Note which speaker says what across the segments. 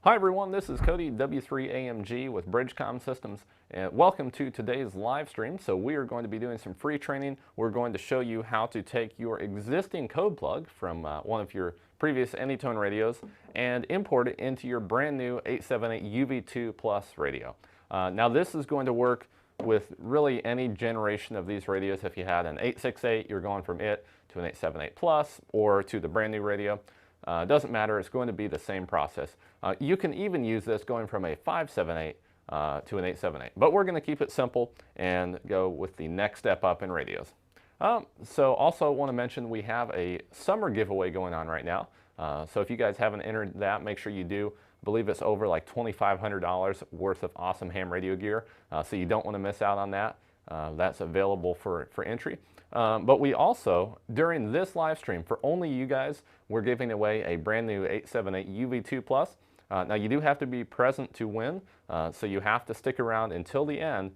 Speaker 1: Hi everyone, this is Cody W3AMG with Bridgecom Systems, and welcome to today's live stream. So we are going to be doing some free training. We're going to show you how to take your existing code plug from one of your previous AnyTone radios and import it into your brand new 878 UV2 Plus radio. Now this is going to work with really any generation of these radios. If you had an 868, you're going from it to an 878 Plus or to the brand new radio. Doesn't matter, it's going to be the same process. You can even use this going from a 578 to an 878, but we're going to keep it simple and go with the next step up in radios. So also want to mention we have a summer giveaway going on right now. So if you guys haven't entered that, make sure you do. I believe it's over like $2,500 worth of awesome ham radio gear, so you don't want to miss out on that. That's available for entry. But we also, during this live stream, for only you guys, we're giving away a brand new 878 UV2 Plus. Now you do have to be present to win, so you have to stick around until the end.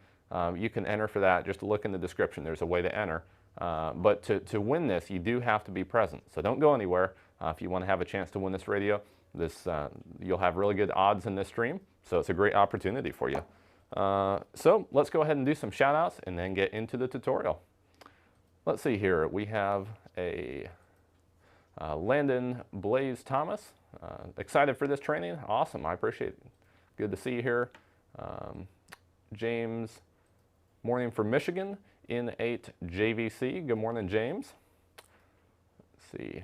Speaker 1: You can enter for that. Just look in the description. There's a way to enter. But to win this, you do have to be present. So don't go anywhere if you want to have a chance to win this radio. You'll have really good odds in this stream, so it's a great opportunity for you. So let's go ahead and do some shout outs and then get into the tutorial. Let's see here. We have a Landon Blaze Thomas. Excited for this training? Awesome, I appreciate it. Good to see you here. James, morning from Michigan, N8 JVC. Good morning, James. Let's see.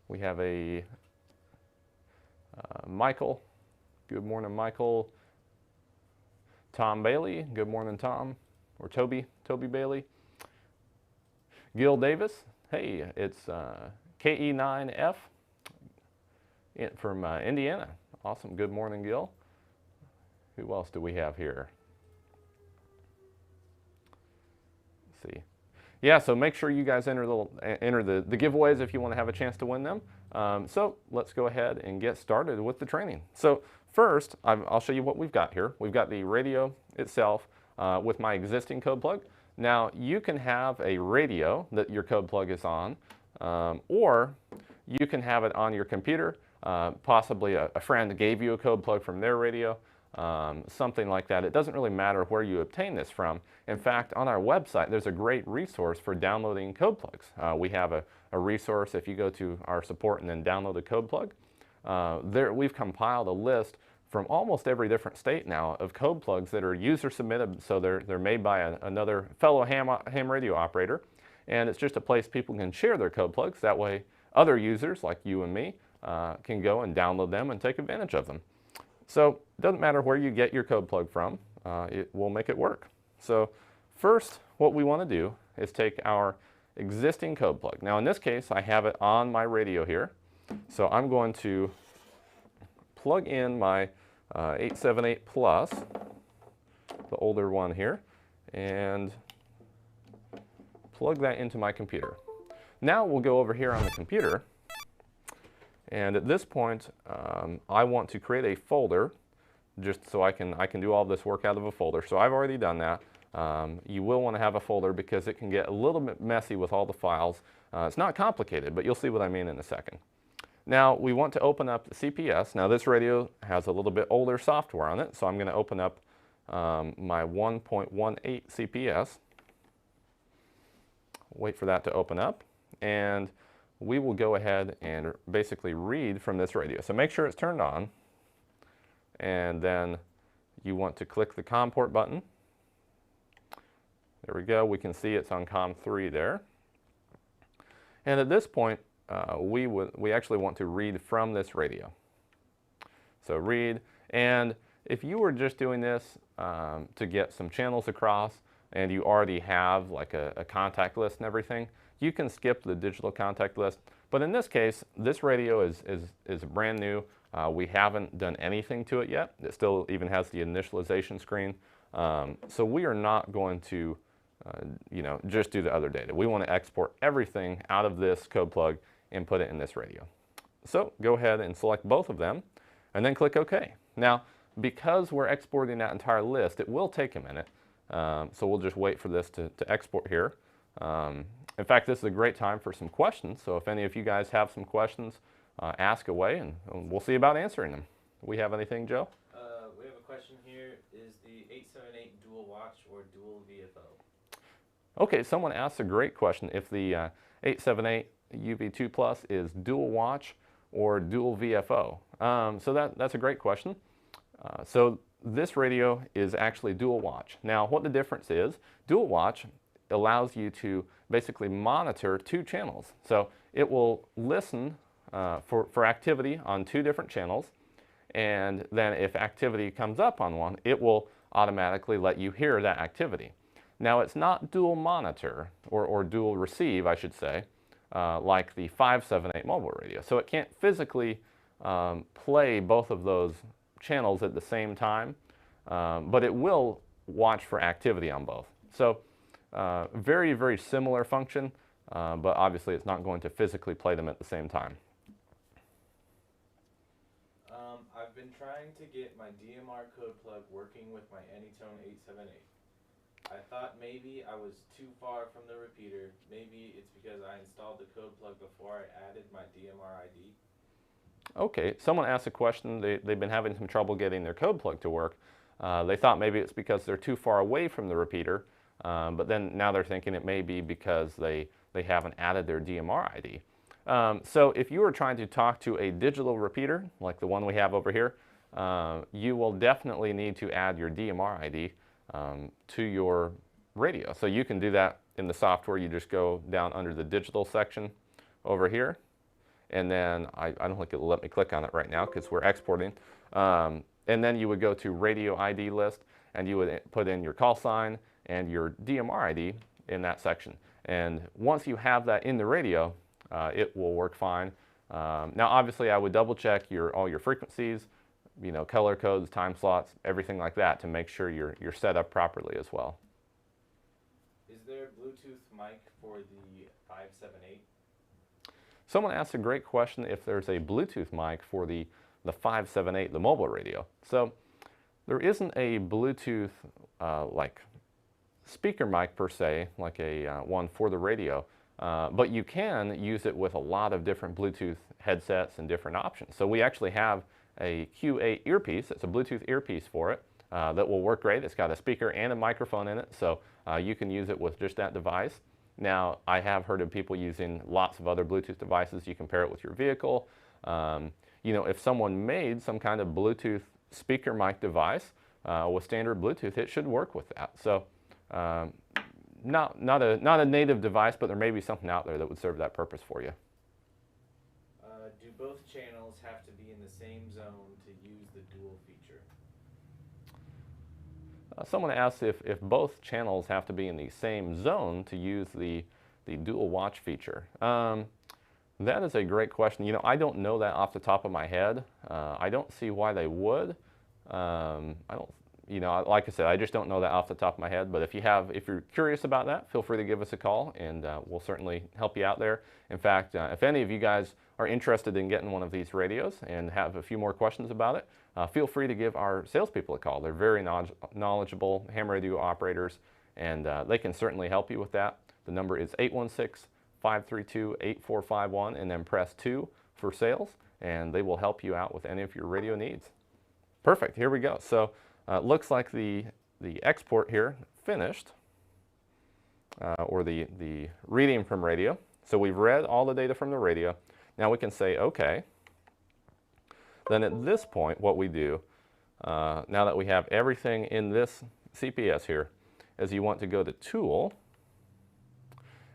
Speaker 1: We have a Michael. Good morning, Michael. Tom Bailey. Good morning, Tom. Or Toby Bailey. Gil Davis. Hey, it's KE9F from Indiana. Awesome. Good morning, Gil. Who else do we have here? Let's see. Yeah, so make sure you guys enter the giveaways if you want to have a chance to win them. So let's go ahead and get started with the training. So first, I'll show you what we've got here. We've got the radio itself with my existing code plug. Now you can have a radio that your code plug is on, or you can have it on your computer. Possibly a friend gave you a code plug from their radio. Something like that. It doesn't really matter where you obtain this from. In fact, on our website, there's a great resource for downloading code plugs. We have a resource if you go to our support and then download a code plug. We've compiled a list from almost every different state now of code plugs that are user submitted, so they're made by another fellow ham radio operator, and it's just a place people can share their code plugs. That way other users like you and me can go and download them and take advantage of them. So it doesn't matter where you get your code plug from, it will make it work. So first, what we want to do is take our existing code plug. Now in this case, I have it on my radio here. So I'm going to plug in my 878 Plus, the older one here, and plug that into my computer. Now we'll go over here on the computer. And at this point, I want to create a folder just so I can do all this work out of a folder. So I've already done that. You will want to have a folder because it can get a little bit messy with all the files. It's not complicated, but you'll see what I mean in a second. Now we want to open up the CPS. Now this radio has a little bit older software on it, so I'm going to open up my 1.18 CPS. Wait for that to open up, and we will go ahead and basically read from this radio. So make sure it's turned on, and then you want to click the COM port button. There we go. We can see it's on COM 3 there. And at this point, we actually want to read from this radio. So read, and if you were just doing this to get some channels across, and you already have like a contact list and everything, you can skip the digital contact list. But in this case, this radio is brand new. We haven't done anything to it yet. It still even has the initialization screen. So we are not going to just do the other data. We want to export everything out of this code plug and put it in this radio. So go ahead and select both of them and then click OK. Now, because we're exporting that entire list, it will take a minute. So we'll just wait for this to export here. In fact, this is a great time for some questions. So if any of you guys have some questions, ask away and we'll see about answering them. We have anything, Joe?
Speaker 2: We have a question here. Is the 878 dual watch or dual VFO?
Speaker 1: Okay, someone asked a great question. If the 878 UV2 Plus is dual watch or dual VFO. So that's a great question. So this radio is actually dual watch. Now what the difference is, dual watch allows you to basically monitor two channels. So it will listen for activity on two different channels, and then if activity comes up on one, it will automatically let you hear that activity. Now it's not dual monitor, or dual receive, I should say, like the 578 mobile radio. So it can't physically play both of those channels at the same time, but it will watch for activity on both. So very, very similar function, but obviously it's not going to physically play them at the same time.
Speaker 2: I've been trying to get my DMR code plug working with my AnyTone 878. I thought maybe I was too far from the repeater. Maybe it's because I installed the code plug before I added my DMR ID.
Speaker 1: Okay, someone asked a question. They've been having some trouble getting their code plug to work. They thought maybe it's because they're too far away from the repeater, but then now they're thinking it may be because they haven't added their DMR ID. So if you are trying to talk to a digital repeater, like the one we have over here, you will definitely need to add your DMR ID to your radio. So you can do that in the software. You just go down under the digital section over here, and then I don't think it'll let me click on it right now because we're exporting. And then you would go to radio ID list, and you would put in your call sign and your DMR ID in that section. And once you have that in the radio, it will work fine. Now obviously I would double check all your frequencies, you know, color codes, time slots, everything like that to make sure you're set up properly as well.
Speaker 2: Is there a Bluetooth mic for the 578?
Speaker 1: Someone asked a great question if there's a Bluetooth mic for the 578, the mobile radio. So there isn't a Bluetooth like speaker mic per se, like a one for the radio, but you can use it with a lot of different Bluetooth headsets and different options. So we actually have a Q8 earpiece. It's a Bluetooth earpiece for it that will work great. It's got a speaker and a microphone in it, so you can use it with just that device. Now, I have heard of people using lots of other Bluetooth devices. You can pair it with your vehicle. You know, if someone made some kind of Bluetooth speaker mic device with standard Bluetooth, it should work with that. So not a native device, but there may be something out there that would serve that purpose for you.
Speaker 2: Do both channels have to be in the same zone to use the dual feature?
Speaker 1: Someone asked if both channels have to be in the same zone to use the dual watch feature. That is a great question. You know, I don't know that off the top of my head. I don't see why they would. You know, like I said, I just don't know that off the top of my head. But if you're curious about that, feel free to give us a call, and we'll certainly help you out there. In fact, if any of you guys are interested in getting one of these radios and have a few more questions about it, feel free to give our salespeople a call. They're very knowledgeable ham radio operators, and they can certainly help you with that. The number is 816-532-8451, and then press 2 for sales, and they will help you out with any of your radio needs. Perfect, here we go. So looks like the export here finished, or the reading from radio. So we've read all the data from the radio. Now we can say OK. Then at this point, what we do, now that we have everything in this CPS here, is you want to go to Tool,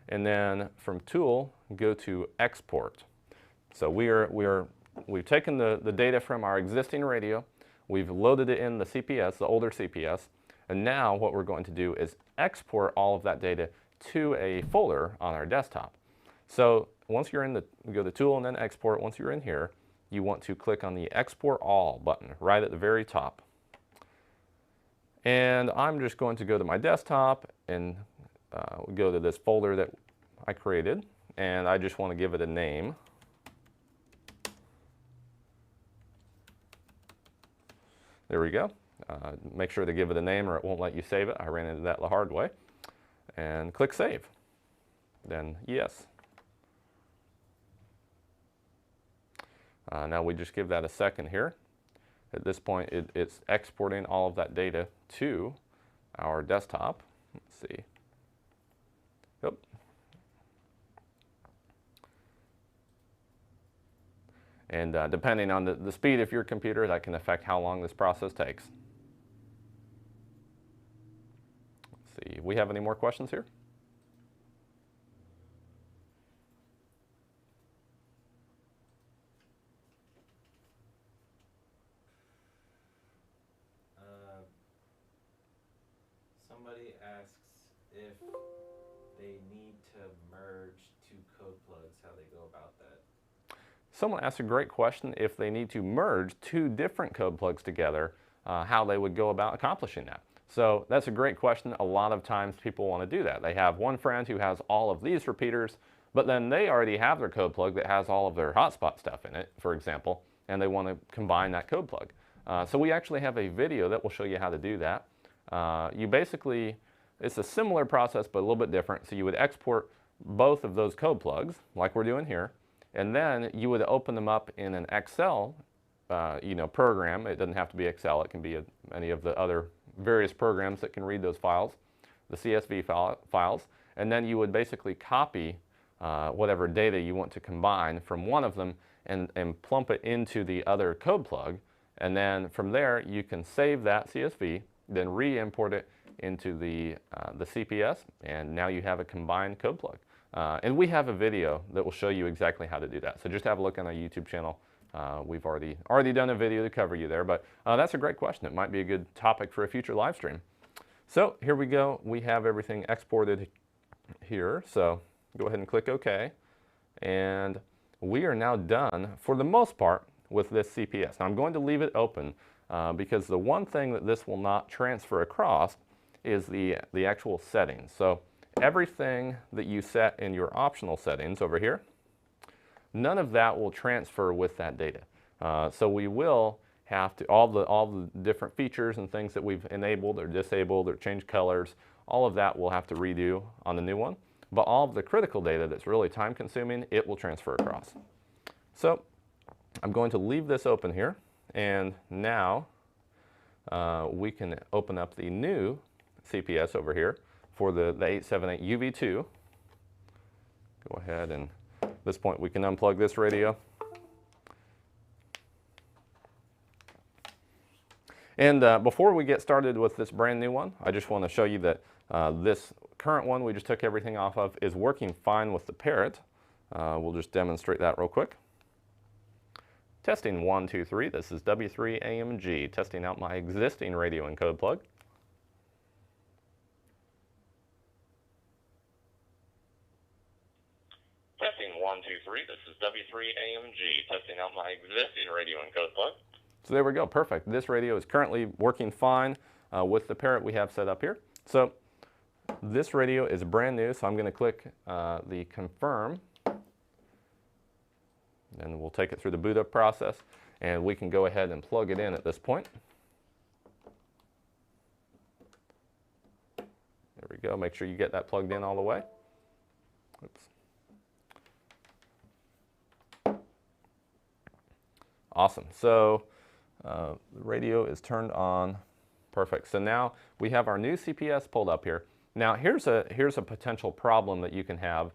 Speaker 1: and then from Tool, go to Export. So we've taken the data from our existing radio, we've loaded it in the CPS, the older CPS, and now what we're going to do is export all of that data to a folder on our desktop. So once you're go to Tool and then Export. Once you're in here, you want to click on the Export All button right at the very top. And I'm just going to go to my desktop and go to this folder that I created, and I just want to give it a name. There we go. Make sure to give it a name or it won't let you save it. I ran into that the hard way. And click Save. Then yes. Now we just give that a second here. At this point, it's exporting all of that data to our desktop. Let's see. Yep. And depending on the speed of your computer, that can affect how long this process takes. Let's see, we have any more questions here?
Speaker 2: Somebody asks if they need to merge two code plugs, how they go about that.
Speaker 1: Someone asked a great question, if they need to merge two different code plugs together, how they would go about accomplishing that. So that's a great question. A lot of times people want to do that. They have one friend who has all of these repeaters, but then they already have their code plug that has all of their hotspot stuff in it, for example, and they want to combine that code plug. So we actually have a video that will show you how to do that. You basically, it's a similar process but a little bit different. So you would export both of those code plugs like we're doing here, and then you would open them up in an Excel program. It doesn't have to be Excel, it can be any of the other various programs that can read those files, the CSV files, and then you would basically copy whatever data you want to combine from one of them and plump it into the other code plug, and then from there you can save that CSV, then re-import it into the CPS, and now you have a combined code plug. And we have a video that will show you exactly how to do that. So just have a look on our YouTube channel. We've already done a video to cover you there, but that's a great question. It might be a good topic for a future live stream. So here we go. We have everything exported here. So go ahead and click OK. And we are now done, for the most part, with this CPS. Now I'm going to leave it open because the one thing that this will not transfer across is the actual settings. So everything that you set in your optional settings over here, none of that will transfer with that data. So we will have to, all the different features and things that we've enabled or disabled or changed colors, all of that we'll have to redo on the new one. But all of the critical data that's really time consuming, it will transfer across. So I'm going to leave this open here, and now we can open up the new CPS over here for the 878 UV2. Go ahead, and at this point we can unplug this radio. And before we get started with this brand new one, I just want to show you that this current one we just took everything off of is working fine with the Parrot. We'll just demonstrate that real quick. Testing 1, 2, 3. This is W3AMG, testing out my existing radio and code plug.
Speaker 3: Testing 1, 2, 3. This is W3AMG, testing out my existing radio and code plug.
Speaker 1: So there we go, perfect. This radio is currently working fine with the Parrot we have set up here. So this radio is brand new, so I'm going to click the confirm. And we'll take it through the boot up process, and we can go ahead and plug it in at this point. There we go, make sure you get that plugged in all the way. Oops. Awesome, so the radio is turned on. Perfect, so now we have our new CPS pulled up here. Now here's a potential problem that you can have.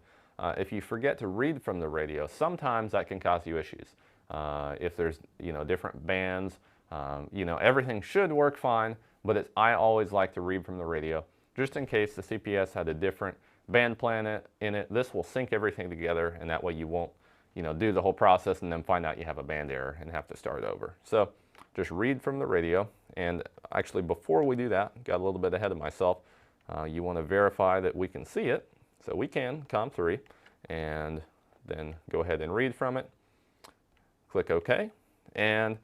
Speaker 1: If you forget to read from the radio, sometimes that can cause you issues. If there's different bands, everything should work fine, but I always like to read from the radio just in case the CPS had a different band plan in it. This will sync everything together, and that way you won't do the whole process and then find out you have a band error and have to start over. So just read from the radio, and actually before we do that, got a little bit ahead of myself, you want to verify that we can see it. So we can, COM3, and then go ahead and read from it. Click OK. And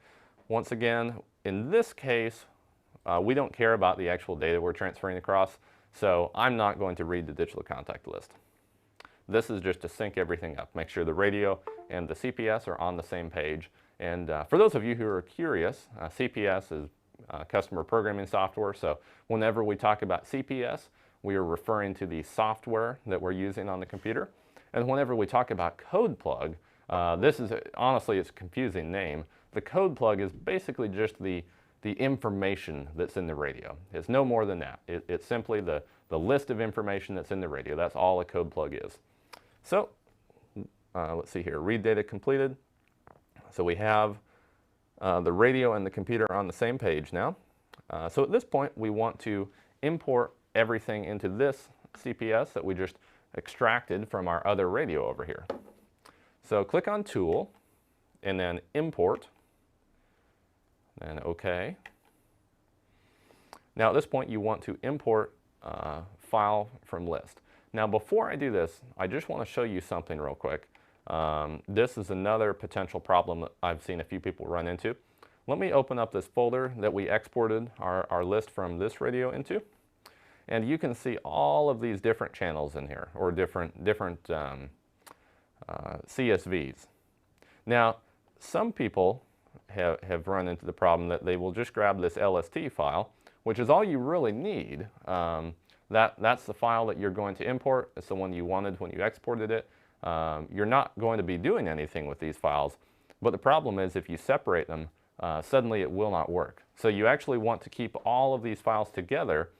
Speaker 1: once again, in this case, we don't care about the actual data we're transferring across, so I'm not going to read the digital contact list. This is just to sync everything up, make sure the radio and the CPS are on the same page. And for those of you who are curious, CPS is customer programming software, so whenever we talk about CPS, we are referring to the software that we're using on the computer. And whenever we talk about Codeplug, this is honestly it's a confusing name, the code plug is basically just the information that's in the radio. It's no more than that. It's simply the list of information that's in the radio. That's all a code plug is. So let's see here, read data completed. So we have the radio and the computer on the same page now. So at this point, we want to import everything into this CPS that we just extracted from our other radio over here. So click on Tool, and then Import, and OK. Now at this point, you want to import file from list. Now before I do this, I just want to show you something real quick. This is another potential problem that I've seen a few people run into. Let me open up this folder that we exported our list from this radio into. And you can see all of these different channels in here, or different CSVs. Now, some people have run into the problem that they will just grab this LST file, which is all you really need. That's the file that you're going to import. It's the one you wanted when you exported it. You're not going to be doing anything with these files, but the problem is if you separate them, suddenly it will not work. So you actually want to keep all of these files together.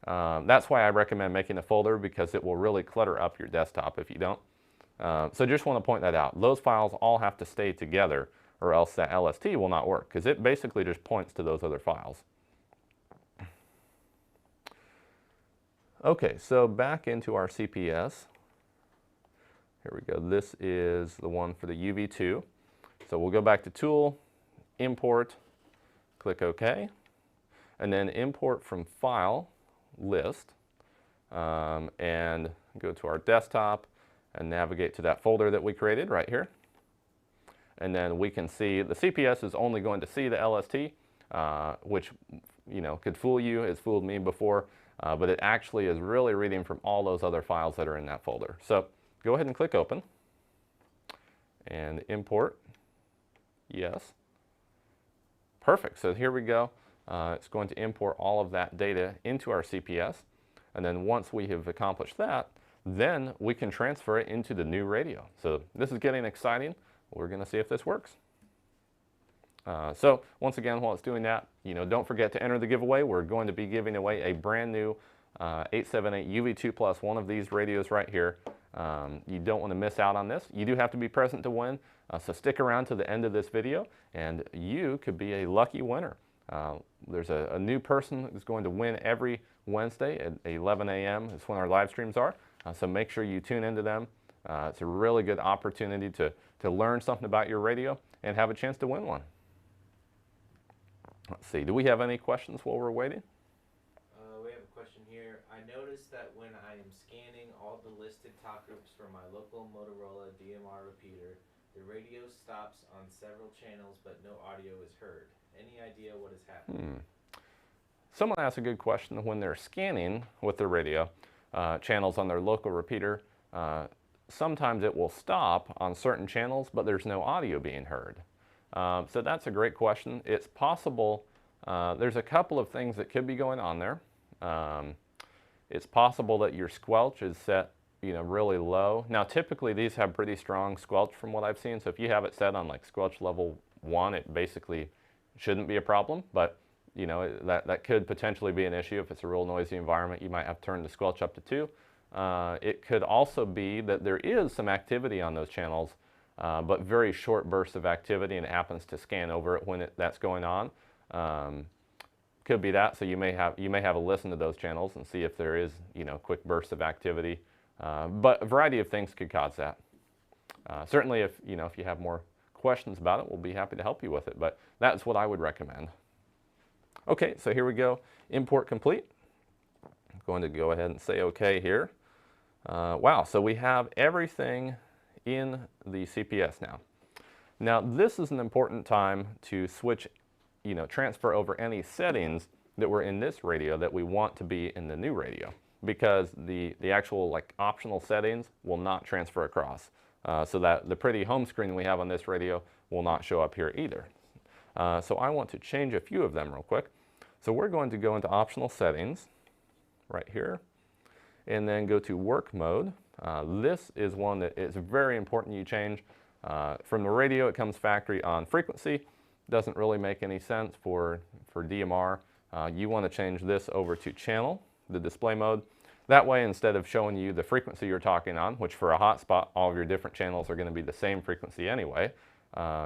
Speaker 1: That's why I recommend making a folder, because it will really clutter up your desktop if you don't. So just want to point that out. Those files all have to stay together, or else that LST will not work, because it basically just points to those other files. Okay, so back into our CPS. Here we go. This is the one for the UV2. So we'll go back to Tool, Import, click OK, and then Import from File, List, and go to our desktop and navigate to that folder that we created right here. And then we can see the CPS is only going to see the LST, which could fool you. It's fooled me before, but it actually is really reading from all those other files that are in that folder. So go ahead and click Open and Import. Yes. Perfect. So here we go. It's going to import all of that data into our CPS. And then once we have accomplished that, then we can transfer it into the new radio. So this is getting exciting. We're going to see if this works. So once again, while it's doing that, don't forget to enter the giveaway. We're going to be giving away a brand new 878 UV2 Plus, one of these radios right here. You don't want to miss out on this. You do have to be present to win, so stick around to the end of this video, and you could be a lucky winner. There's a new person who's going to win every Wednesday at 11 a.m. That's when our live streams are, so make sure you tune into them. It's a really good opportunity to learn something about your radio and have a chance to win one. Let's see, do we have any questions while we're waiting?
Speaker 2: We have a question here. I noticed that when I am scanning all the listed talk groups for my local Motorola DMR repeater, the radio stops on several channels, but no audio is heard. Any idea what is happening?
Speaker 1: Someone asked a good question. When they're scanning with their radio channels on their local repeater, sometimes it will stop on certain channels, but there's no audio being heard. So that's a great question. It's possible, there's a couple of things that could be going on there. It's possible that your squelch is set really low. Now typically these have pretty strong squelch from what I've seen, so if you have it set on like squelch level 1, it basically shouldn't be a problem, but that could potentially be an issue. If it's a real noisy environment, you might have to turn the squelch up to 2. It could also be that there is some activity on those channels, but very short bursts of activity, and it happens to scan over it when that's going on. Could be that. So you may have a listen to those channels and see if there is quick bursts of activity. But a variety of things could cause that. Certainly, if you have more questions about it, we'll be happy to help you with it. But that's what I would recommend. Okay, so here we go. Import complete. I'm going to go ahead and say OK here. Wow, so we have everything in the CPS now. Now this is an important time to switch, transfer over any settings that were in this radio that we want to be in the new radio, because the actual optional settings will not transfer across. So that the pretty home screen we have on this radio will not show up here either. So I want to change a few of them real quick. So we're going to go into optional settings right here, and then go to work mode. This is one that is very important you change. From the radio, it comes factory on frequency, doesn't really make any sense for DMR. You want to change this over to channel, the display mode. That way, instead of showing you the frequency you're talking on, which for a hotspot, all of your different channels are going to be the same frequency anyway,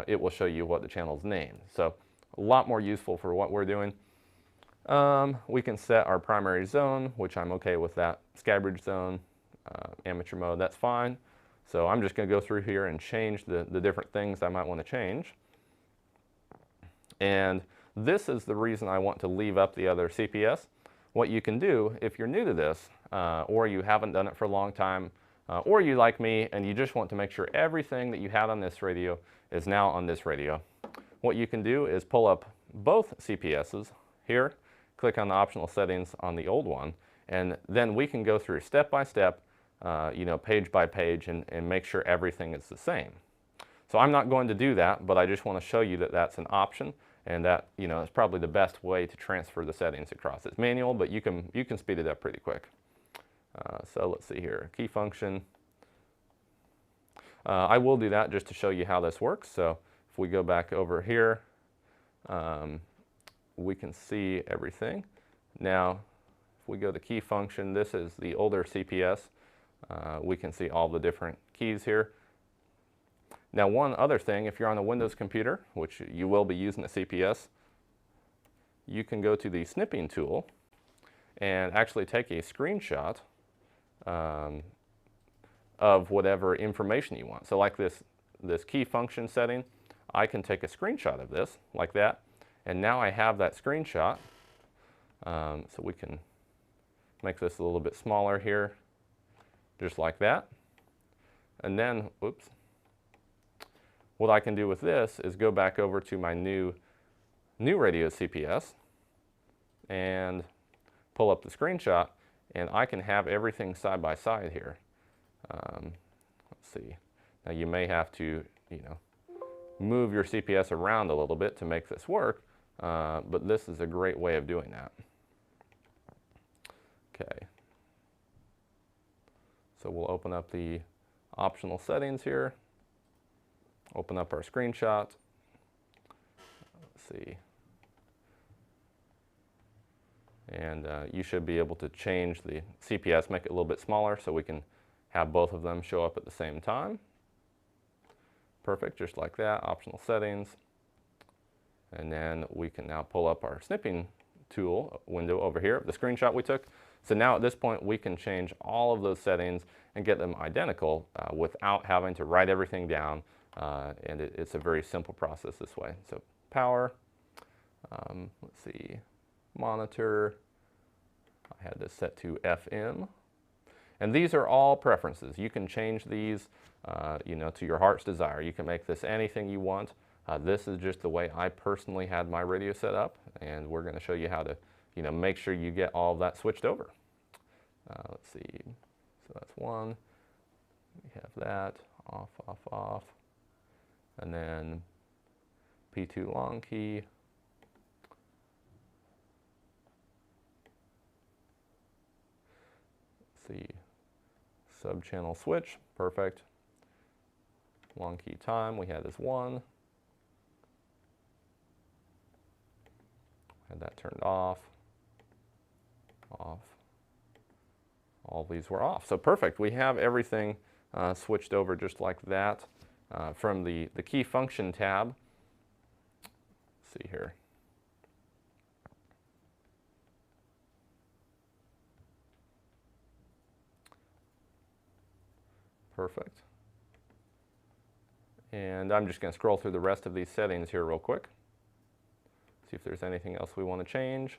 Speaker 1: it will show you what the channel's named. So a lot more useful for what we're doing. We can set our primary zone, which I'm okay with that. Scabbard zone, amateur mode, that's fine. So I'm just going to go through here and change the different things I might want to change. And this is the reason I want to leave up the other CPS. What you can do, if you're new to this, or you haven't done it for a long time, or you like me and you just want to make sure everything that you had on this radio is now on this radio, what you can do is pull up both CPSs here, click on the optional settings on the old one, and then we can go through step by step, page by page, and make sure everything is the same. So I'm not going to do that, but I just want to show you that that's an option, and that is probably the best way to transfer the settings across. It's manual, but you can speed it up pretty quick. So let's see here, key function. I will do that just to show you how this works. So if we go back over here, we can see everything. Now, if we go to key function, this is the older CPS. We can see all the different keys here. Now, one other thing, if you're on a Windows computer, which you will be using a CPS, you can go to the snipping tool and actually take a screenshot of whatever information you want. So like this key function setting, I can take a screenshot of this like that, and now I have that screenshot. So we can make this a little bit smaller here, just like that. And then, oops, what I can do with this is go back over to my new radio CPS and pull up the screenshot, and I can have everything side by side here. Let's see. Now you may have to, move your CPS around a little bit to make this work, but this is a great way of doing that. Okay. So we'll open up the optional settings here. Open up our screenshot. Let's see. And you should be able to change the CPS, make it a little bit smaller so we can have both of them show up at the same time. Perfect, just like that, optional settings. And then we can now pull up our snipping tool window over here, the screenshot we took. So now at this point we can change all of those settings and get them identical without having to write everything down. And it's a very simple process this way. So power, let's see, monitor, I had this set to FM. And these are all preferences. You can change these to your heart's desire. You can make this anything you want. This is just the way I personally had my radio set up, and we're going to show you how to make sure you get all of that switched over. Let's see, so that's one. We have that, off, off, off. And then P2 long key. Let's see, sub-channel switch, perfect. Long key time we had as 1. Had that turned off, off. All these were off. So perfect, we have everything switched over just like that. From the key function tab, let's see here. Perfect. And I'm just going to scroll through the rest of these settings here real quick. See if there's anything else we want to change.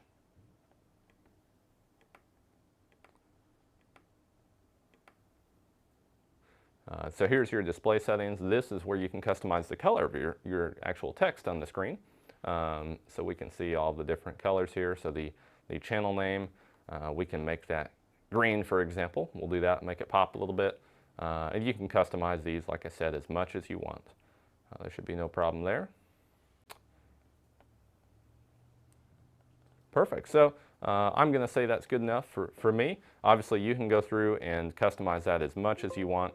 Speaker 1: So here's your display settings. This is where you can customize the color of your actual text on the screen. So we can see all the different colors here. So the channel name, we can make that green, for example. We'll do that, make it pop a little bit. And you can customize these, like I said, as much as you want. There should be no problem there. Perfect. So I'm going to say that's good enough for me. Obviously, you can go through and customize that as much as you want.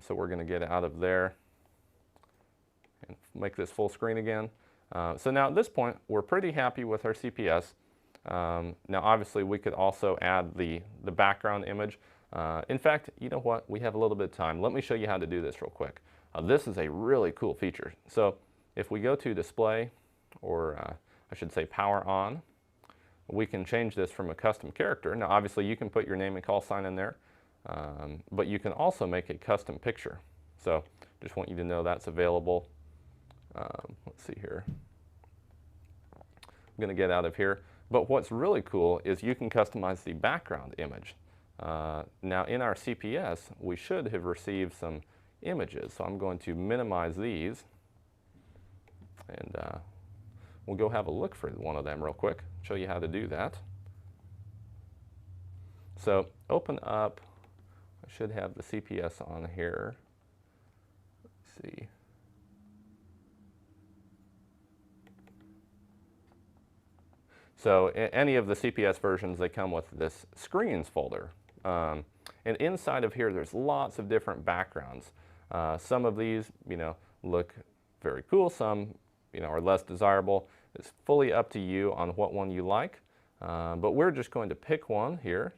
Speaker 1: So we're going to get out of there and make this full screen again. So now at this point, we're pretty happy with our CPS. Now obviously we could also add the background image. In fact, you know what? We have a little bit of time. Let me show you how to do this real quick. This is a really cool feature. So if we go to display, or I should say power on, we can change this from a custom character. Now obviously you can put your name and call sign in there, but you can also make a custom picture. So just want you to know that's available. Let's see here. I'm going to get out of here. But what's really cool is you can customize the background image. Now in our CPS, we should have received some images. So I'm going to minimize these, and we'll go have a look for one of them real quick, show you how to do that. So open up, I should have the CPS on here. Let's see. So any of the CPS versions, they come with this screens folder. And inside of here, there's lots of different backgrounds. Some of these, look very cool. Some, are less desirable. It's fully up to you on what one you like. But we're just going to pick one here.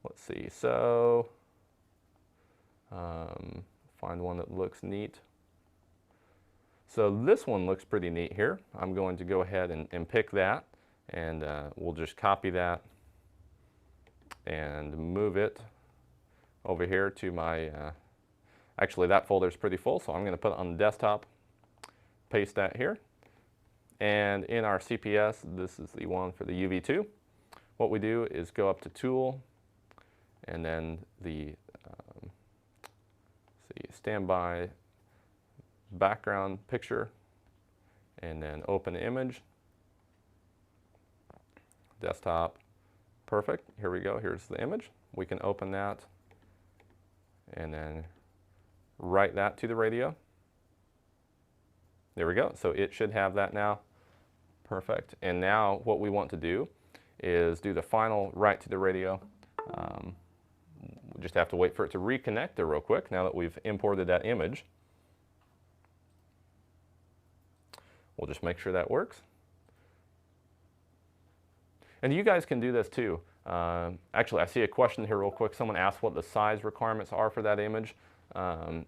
Speaker 1: Let's see. So find one that looks neat. So this one looks pretty neat here. I'm going to go ahead and pick that. And we'll just copy that and move it over here to my, actually that folder is pretty full, so I'm going to put it on the desktop, paste that here. And in our CPS, this is the one for the UV2. What we do is go up to Tool, and then the standby background picture, and then open image. Desktop, perfect. Here we go, here's the image. We can open that and then write that to the radio. There we go, so it should have that now. Perfect, and now what we want to do is do the final write to the radio. We just have to wait for it to reconnect there real quick now that we've imported that image. We'll just make sure that works. And you guys can do this too. Actually, I see a question here real quick. Someone asked what the size requirements are for that image.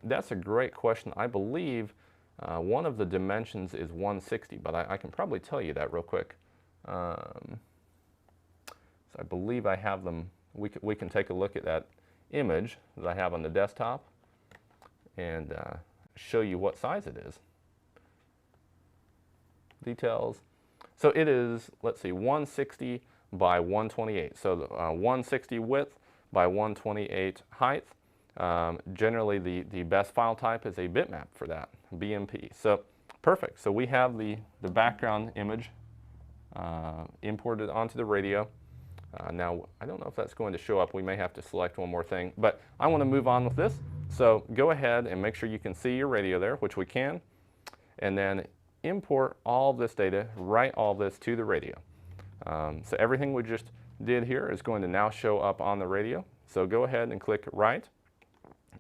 Speaker 1: That's a great question. I believe one of the dimensions is 160, but I can probably tell you that real quick. So I believe I have them. We can take a look at that image that I have on the desktop and show you what size it is. Details. So it is, let's see, 160 by 128. So 160 width by 128 height. Generally, the best file type is a bitmap for that, BMP. So perfect. So we have the background image imported onto the radio. Now, I don't know if that's going to show up. We may have to select one more thing, but I want to move on with this. So go ahead and make sure you can see your radio there, which we can, and then import all this data, write all this to the radio. So everything we just did here is going to now show up on the radio. So go ahead and click write.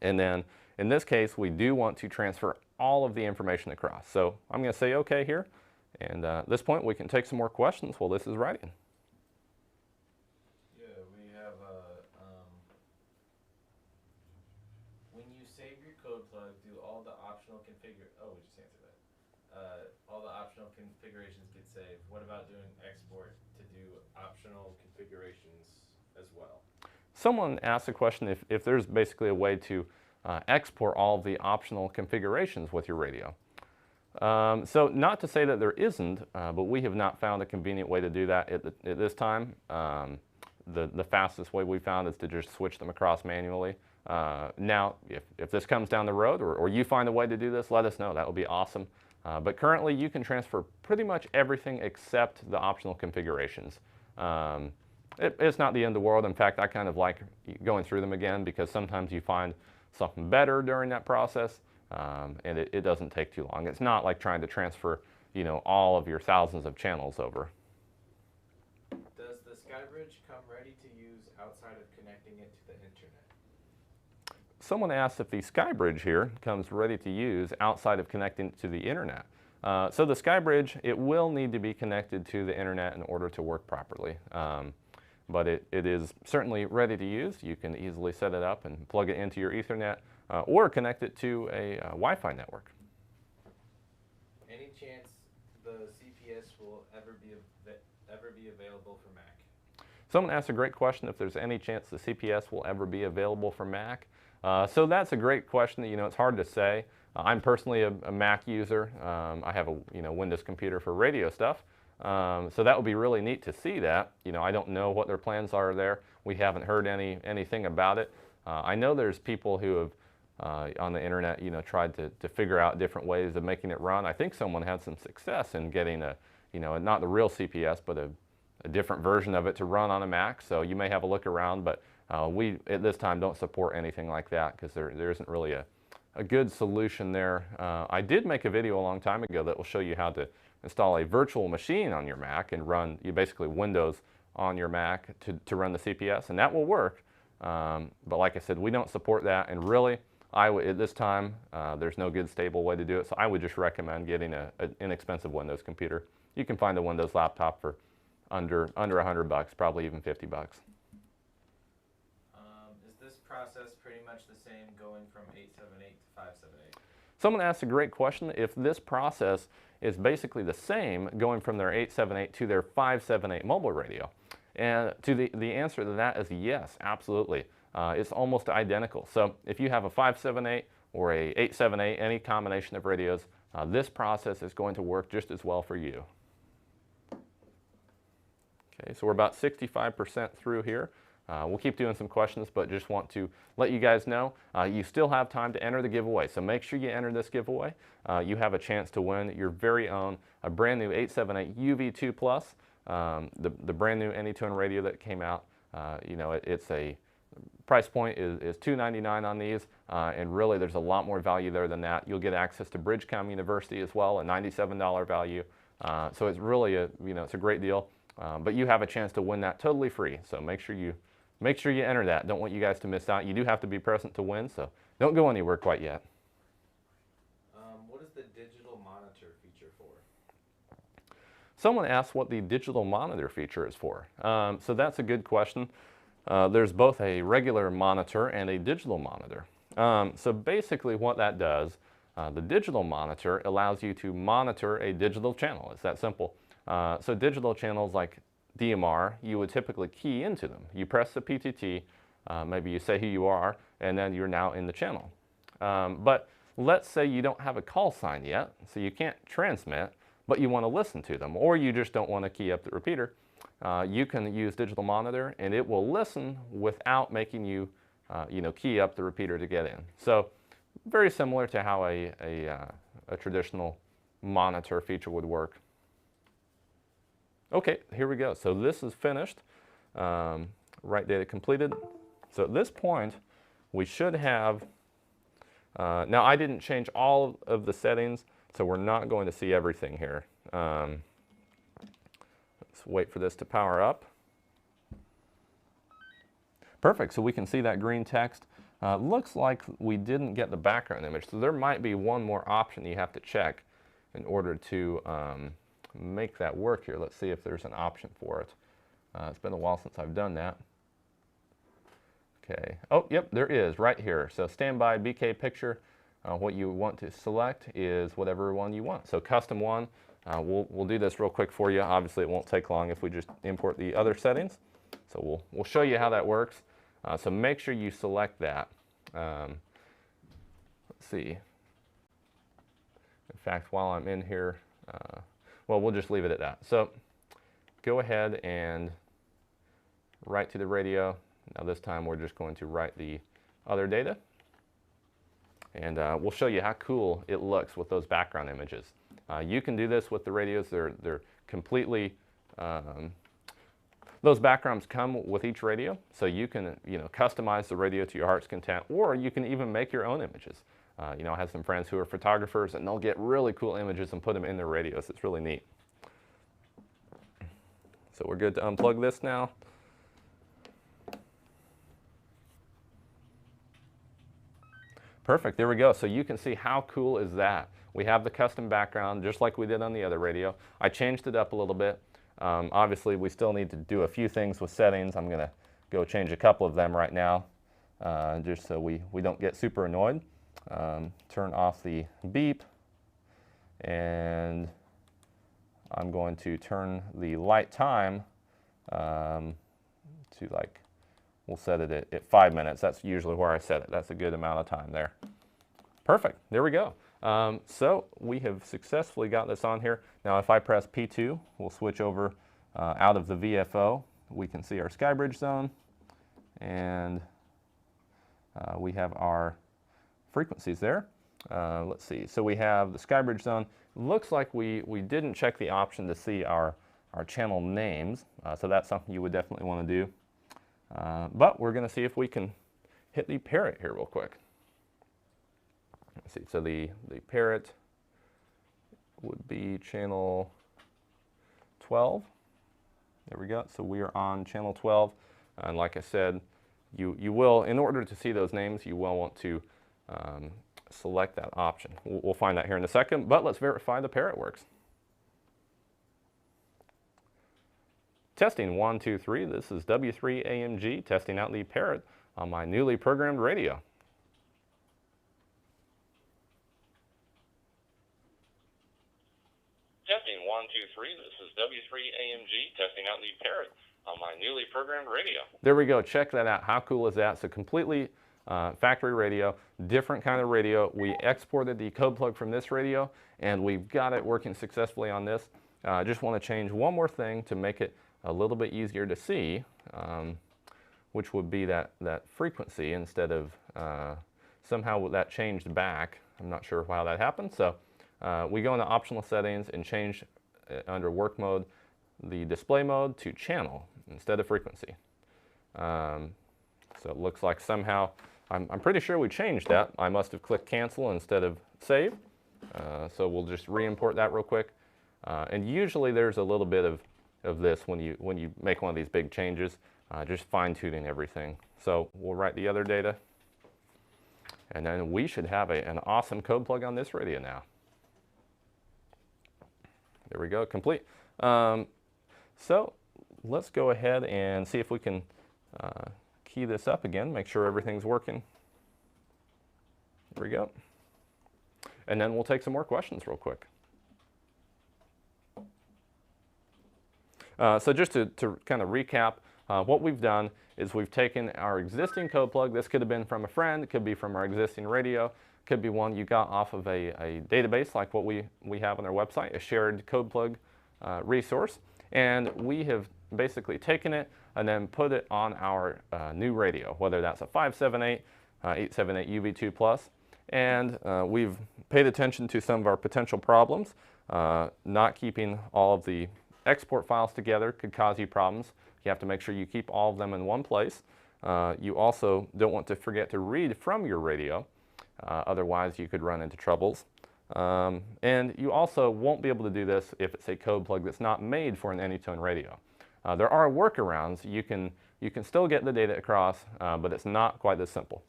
Speaker 1: And then in this case, we do want to transfer all of the information across. So I'm going to say OK here. And at this point, we can take some more questions while this is writing.
Speaker 2: Yeah, we have when you save your code plug, do all the optional oh, we just answered that. All the optional configurations get saved. What about doing export to do optional configurations as well?
Speaker 1: Someone asked a question if there's basically a way to export all of the optional configurations with your radio. So not to say that there isn't, but we have not found a convenient way to do that at this time. The fastest way we found is to just switch them across manually. Now, if this comes down the road or you find a way to do this, let us know. That would be awesome. But currently, you can transfer pretty much everything except the optional configurations. It's not the end of the world. In fact, I kind of like going through them again because sometimes you find something better during that process, and it doesn't take too long. It's not like trying to transfer, all of your thousands of channels over.
Speaker 2: Does the SkyBridge come ready to use outside of connecting it to the internet?
Speaker 1: Someone asked if the SkyBridge here comes ready to use outside of connecting to the internet. So the SkyBridge, it will need to be connected to the internet in order to work properly. But it is certainly ready to use. You can easily set it up and plug it into your Ethernet or connect it to a Wi-Fi network.
Speaker 2: Any chance the CPS will ever be available for Mac?
Speaker 1: Someone asked a great question if there's any chance the CPS will ever be available for Mac. So that's a great question. You know, it's hard to say. I'm personally a Mac user. I have a Windows computer for radio stuff. So that would be really neat to see that. You know, I don't know what their plans are there. We haven't heard anything about it. I know there's people who have on the internet, you know, tried to figure out different ways of making it run. I think someone had some success in getting a, you know, not the real CPS, but a different version of it to run on a Mac. So you may have a look around, but we at this time don't support anything like that because there isn't really a good solution there. I did make a video a long time ago that will show you how to install a virtual machine on your Mac and run basically Windows on your Mac to run the CPS, and that will work. But like I said, we don't support that, and really, at this time, there's no good stable way to do it, so I would just recommend getting an inexpensive Windows computer. You can find a Windows laptop for under $100, probably even $50.
Speaker 2: Is this process pretty much the same going from 878 to 578?
Speaker 1: Someone asked a great question. If this process is basically the same going from their 878 to their 578 mobile radio, and the answer to that is yes, absolutely. It's almost identical. So if you have a 578 or a 878, any combination of radios, this process is going to work just as well for you. Okay, so we're about 65% through here. We'll keep doing some questions, but just want to let you guys know you still have time to enter the giveaway. So make sure you enter this giveaway. You have a chance to win your very own a brand new 878 UV2 Plus, the brand new AnyTone radio that came out. You know, it's a price point is $299 on these, and really there's a lot more value there than that. You'll get access to Bridgecom University as well, a $97 value. So it's really it's a great deal. But you have a chance to win that totally free. So make sure you enter that. Don't want you guys to miss out. You do have to be present to win, so don't go anywhere quite yet.
Speaker 2: What is the digital monitor feature for?
Speaker 1: Someone asked what the digital monitor feature is for. So that's a good question. There's both a regular monitor and a digital monitor. So basically what that does, the digital monitor allows you to monitor a digital channel. It's that simple. So digital channels like DMR, you would typically key into them. You press the PTT, maybe you say who you are, and then you're now in the channel. But let's say you don't have a call sign yet, so you can't transmit, but you want to listen to them, or you just don't want to key up the repeater. You can use digital monitor, and it will listen without making you, key up the repeater to get in. So very similar to how a traditional monitor feature would work. Okay, here we go. So this is finished. Write data completed. So at this point, we should have, now I didn't change all of the settings, so we're not going to see everything here. Let's wait for this to power up. Perfect, so we can see that green text. Looks like we didn't get the background image, so there might be one more option you have to check in order to make that work here. Let's see if there's an option for it. It's been a while since I've done that. Okay, oh, yep, there is right here. So standby BK picture, what you want to select is whatever one you want. So custom one, we'll do this real quick for you. Obviously it won't take long if we just import the other settings. So we'll show you how that works. So make sure you select that. Let's see. In fact, while I'm in here, well, we'll just leave it at that. So go ahead and write to the radio. Now this time we're just going to write the other data. And we'll show you how cool it looks with those background images. You can do this with the radios. They're completely, those backgrounds come with each radio. So you can customize the radio to your heart's content, or you can even make your own images. I have some friends who are photographers, and they'll get really cool images and put them in their radios. It's really neat. So we're good to unplug this now. Perfect, there we go. So you can see how cool is that. We have the custom background just like we did on the other radio. I changed it up a little bit. Obviously we still need to do a few things with settings. I'm gonna go change a couple of them right now just so we don't get super annoyed. Turn off the beep, and I'm going to turn the light time to, like, we'll set it at 5 minutes. That's usually where I set it. That's a good amount of time there. Perfect, there we go. So we have successfully got this on here. Now if I press P2, we'll switch over out of the VFO. We can see our skybridge zone, and we have our frequencies there. Let's see, so we have the skybridge zone. Looks like we didn't check the option to see our channel names, so that's something you would definitely want to do. But we're going to see if we can hit the parrot here real quick. Let's see, so the parrot would be channel 12. There we go, so we are on channel 12, and like I said, you will, in order to see those names, you will want to select that option. We'll find that here in a second, but let's verify the parrot works. Testing 1, 2, 3, this is W3AMG testing out the parrot on my newly programmed radio.
Speaker 3: Testing 1, 2, 3, this is W3AMG testing out the parrot on my newly programmed radio.
Speaker 1: There we go, check that out. How cool is that? So completely factory radio, different kind of radio. We exported the code plug from this radio, and we've got it working successfully on this. I just want to change one more thing to make it a little bit easier to see, which would be that frequency instead of somehow that changed back. I'm not sure how that happened. So we go into optional settings and change under work mode the display mode to channel instead of frequency. So it looks like somehow, I'm pretty sure we changed that. I must have clicked cancel instead of save. So we'll just re-import that real quick. And usually there's a little bit of this when you make one of these big changes, just fine-tuning everything. So we'll write the other data, and then we should have an awesome code plug on this radio now. There we go, complete. So let's go ahead and see if we can key this up again, make sure everything's working. There we go. And then we'll take some more questions real quick. So just to kind of recap, what we've done is we've taken our existing code plug. This could have been from a friend, it could be from our existing radio, could be one you got off of a database like what we have on our website, a shared code plug resource. And we have basically taken it and then put it on our new radio, whether that's a 578, 878 UV2 Plus. And we've paid attention to some of our potential problems. Not keeping all of the export files together could cause you problems. You have to make sure you keep all of them in one place. You also don't want to forget to read from your radio. Otherwise, you could run into troubles. And you also won't be able to do this if it's a code plug that's not made for an AnyTone radio. There are workarounds. You can still get the data across, but it's not quite this simple.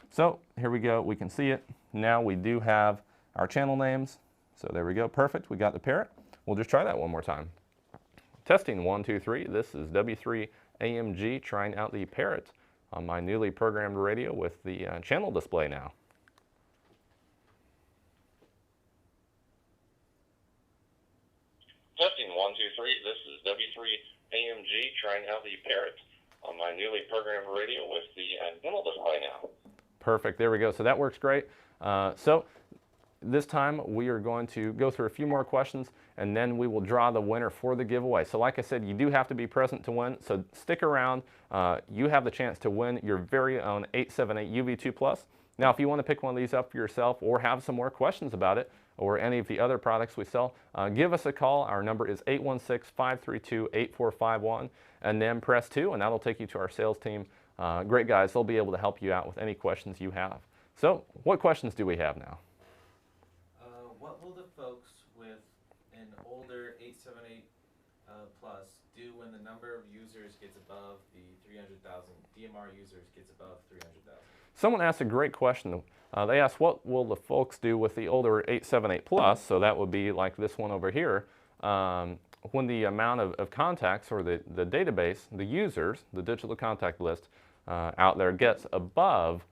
Speaker 1: So here we go. We can see it. Now we do have our channel names. So there we go. Perfect. We got the parrot. We'll just try that one more time. Testing 1, 2, 3. This is W3AMG trying out the parrot on my newly programmed radio with the channel display now.
Speaker 3: Testing 1, 2, 3. This is W3AMG trying out the parrot on my newly programmed radio with the channel display now.
Speaker 1: Perfect. There we go. So that works great. So this time we are going to go through a few more questions, and then we will draw the winner for the giveaway. So like I said, you do have to be present to win, so stick around. You have the chance to win your very own 878 UV2 Plus. Now if you want to pick one of these up for yourself or have some more questions about it or any of the other products we sell, give us a call. Our number is 816-532-8451, and then press 2, and that'll take you to our sales team. Great guys, they'll be able to help you out with any questions you have. So what questions do we have now?
Speaker 2: What will the folks with an older 878 Plus do when the number of users gets above the 300,000, DMR users gets above 300,000?
Speaker 1: Someone asked a great question. They asked, what will the folks do with the older 878 Plus? So that would be like this one over here. When the amount of contacts or the database, the users, the digital contact list out there gets above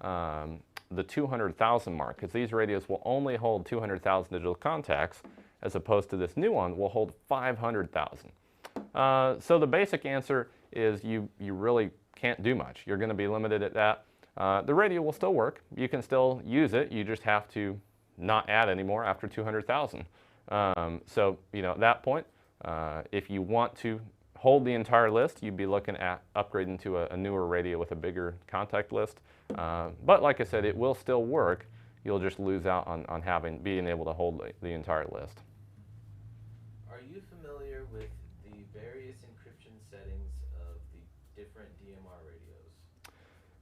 Speaker 1: the 200,000 mark, because these radios will only hold 200,000 digital contacts, as opposed to this new one will hold 500,000. So the basic answer is you really can't do much. You're going to be limited at that. The radio will still work. You can still use it. You just have to not add any more after 200,000. So, at that point, if you want to hold the entire list, you'd be looking at upgrading to a newer radio with a bigger contact list. But like I said, it will still work. You'll just lose out on being able to hold the entire list.
Speaker 2: Are you familiar with the various encryption settings of the different DMR radios?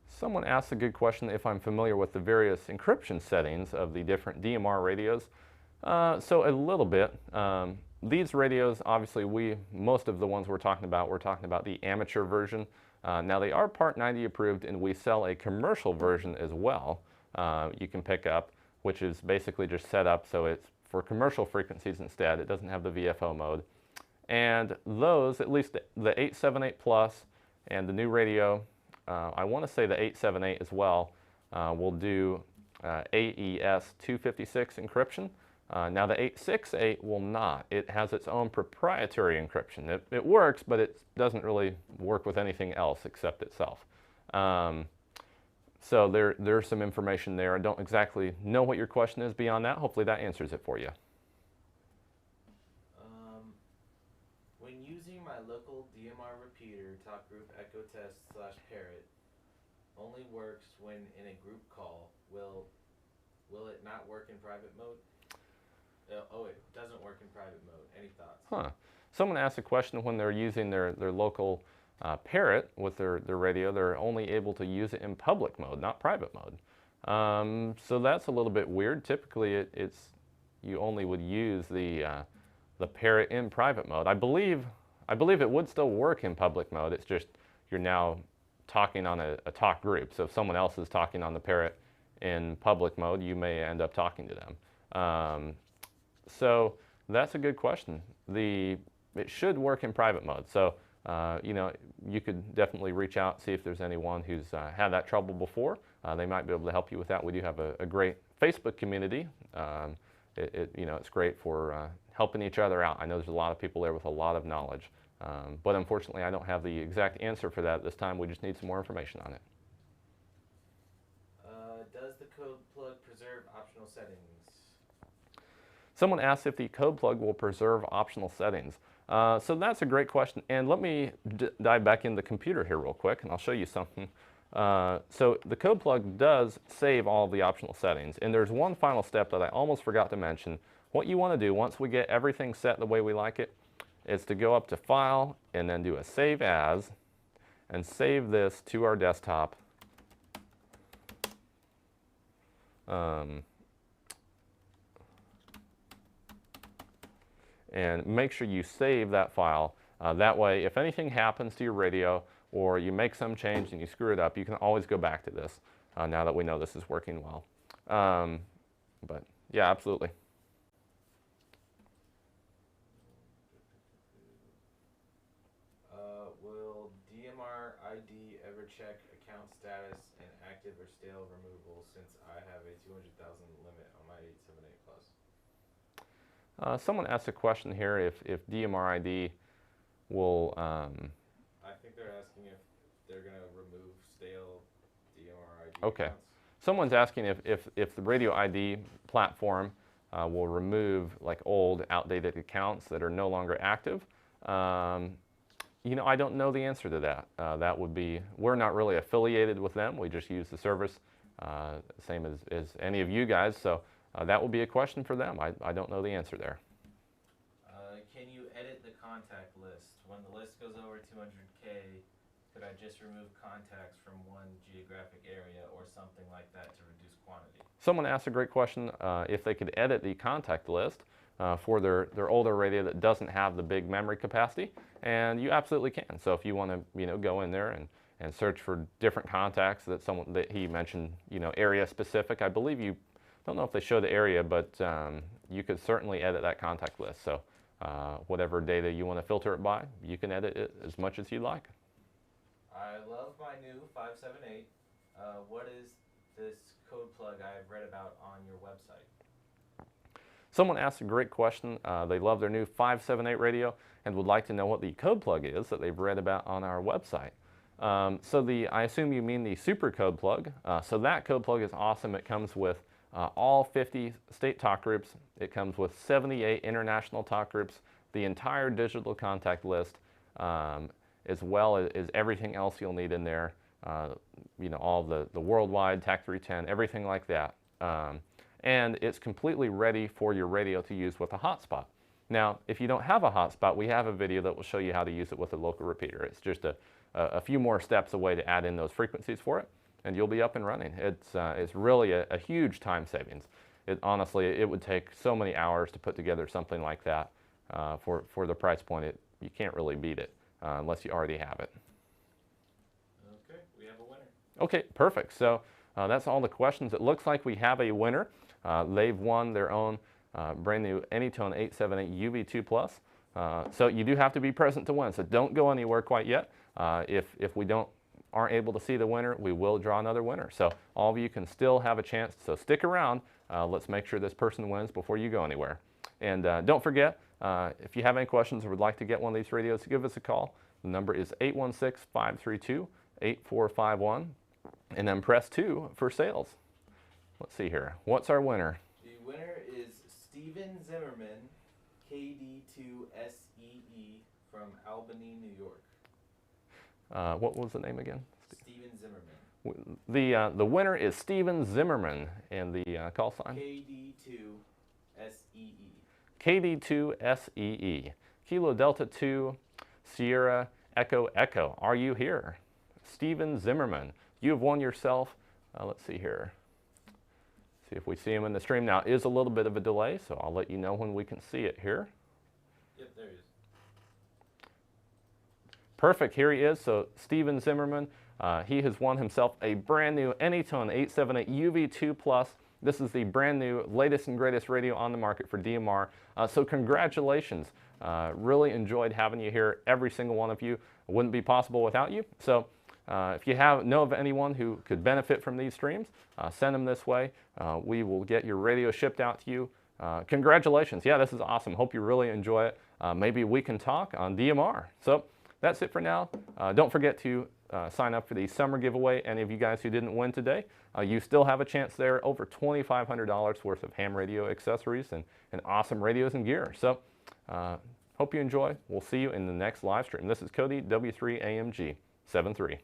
Speaker 1: Someone asked a good question if I'm familiar with the various encryption settings of the different DMR radios. So a little bit. These radios, obviously, most of the ones we're talking about the amateur version. Now they are Part 90 approved, and we sell a commercial version as well. You can pick up, which is basically just set up so it's for commercial frequencies instead. It doesn't have the VFO mode. And those, at least the 878 Plus and the new radio, I want to say the 878 as well, will do AES 256 encryption. Now the 868 will not. It has its own proprietary encryption. It works, but it doesn't really work with anything else except itself. So there's some information there. I don't exactly know what your question is beyond that. Hopefully that answers it for you.
Speaker 2: When using my local DMR repeater, talk group echo test / parrot only works when in a group call. Will it not work in private mode? Oh, it doesn't work in private mode. Any thoughts?
Speaker 1: Huh. Someone asked a question when they're using their local parrot with their radio, they're only able to use it in public mode, not private mode. So that's a little bit weird. Typically, you only would use the parrot in private mode. I believe it would still work in public mode. It's just you're now talking on a talk group. So if someone else is talking on the parrot in public mode, you may end up talking to them. So that's a good question. It should work in private mode. So, you could definitely reach out, see if there's anyone who's had that trouble before. They might be able to help you with that. We do have a great Facebook community. It's great for helping each other out. I know there's a lot of people there with a lot of knowledge. But unfortunately, I don't have the exact answer for that at this time. We just need some more information on it.
Speaker 2: Does the Codeplug preserve optional settings?
Speaker 1: Someone asked if the Codeplug will preserve optional settings. So that's a great question. And let me dive back in the computer here real quick, and I'll show you something. So the Codeplug does save all of the optional settings. And there's one final step that I almost forgot to mention. What you want to do once we get everything set the way we like it is to go up to File and then do a Save As and save this to our desktop. And make sure you save that file. That way, if anything happens to your radio or you make some change and you screw it up, you can always go back to this now that we know this is working well. But yeah, absolutely.
Speaker 2: Will DMR ID ever check account status and active or stale removal, since I have a 200,000 limit on my 878 Plus?
Speaker 1: Someone asked a question here if DMR ID will...
Speaker 2: I think they're asking if they're going to remove stale DMR ID
Speaker 1: Okay.
Speaker 2: accounts.
Speaker 1: Someone's asking if the radio ID platform will remove like old, outdated accounts that are no longer active. I don't know the answer to that. That would be, we're not really affiliated with them. We just use the service, same as any of you guys. So that would be a question for them. I don't know the answer there.
Speaker 2: Can you edit the contact list? When the list goes over 200K, could I just remove contacts from one geographic area or something like that to reduce quantity?
Speaker 1: Someone asked a great question if they could edit the contact list for their older radio that doesn't have the big memory capacity, and you absolutely can. So if you want to go in there and search for different contacts that he mentioned, area specific. I believe don't know if they show the area, but you could certainly edit that contact list. So whatever data you want to filter it by, you can edit it as much as you like.
Speaker 2: I love my new 578. What is this code plug I've read about on your website?
Speaker 1: Someone asked a great question. They love their new 578 radio and would like to know what the code plug is that they've read about on our website. I assume you mean the super code plug. So that code plug is awesome. It comes with all 50 state talk groups. It comes with 78 international talk groups, the entire digital contact list, as well as everything else you'll need in there. All the worldwide TAC 310, everything like that. And it's completely ready for your radio to use with a hotspot. Now, if you don't have a hotspot, we have a video that will show you how to use it with a local repeater. It's just a few more steps away to add in those frequencies for it, and you'll be up and running. It's really a huge time savings. Honestly, it would take so many hours to put together something like that. For the price point, you can't really beat it unless you already have it.
Speaker 2: Okay, we have a winner.
Speaker 1: Okay, perfect. So that's all the questions. It looks like we have a winner. They've won their own brand new AnyTone 878 UV2 Plus. So you do have to be present to win. So don't go anywhere quite yet. If we aren't able to see the winner, we will draw another winner. So all of you can still have a chance. So stick around. Let's make sure this person wins before you go anywhere. And don't forget, if you have any questions or would like to get one of these radios, give us a call. The number is 816-532-8451, and then press 2 for sales. Let's see here. What's our winner?
Speaker 2: The winner is Steven Zimmerman, KD2SEE from Albany, New York.
Speaker 1: What was the name again?
Speaker 2: Steven Zimmerman.
Speaker 1: The winner is Steven Zimmerman, and the call sign?
Speaker 2: KD2SEE.
Speaker 1: KD2SEE. Kilo Delta 2 Sierra Echo Echo. Are you here? Steven Zimmerman. You have won yourself, let's see here. See if we see him in the stream. Now, it is a little bit of a delay, so I'll let you know when we can see it here.
Speaker 2: Yep, there he is.
Speaker 1: Perfect, here he is. So Steven Zimmerman, he has won himself a brand new AnyTone 878 UV2 Plus. This is the brand new latest and greatest radio on the market for DMR. So congratulations. Really enjoyed having you here, every single one of you. It wouldn't be possible without you. So if you know of anyone who could benefit from these streams, send them this way. We will get your radio shipped out to you. Congratulations. Yeah, this is awesome. Hope you really enjoy it. Maybe we can talk on DMR. So that's it for now. Don't forget to sign up for the summer giveaway. Any of you guys who didn't win today, you still have a chance there. Over $2,500 worth of ham radio accessories and awesome radios and gear. So hope you enjoy. We'll see you in the next live stream. This is Cody W3AMG 73.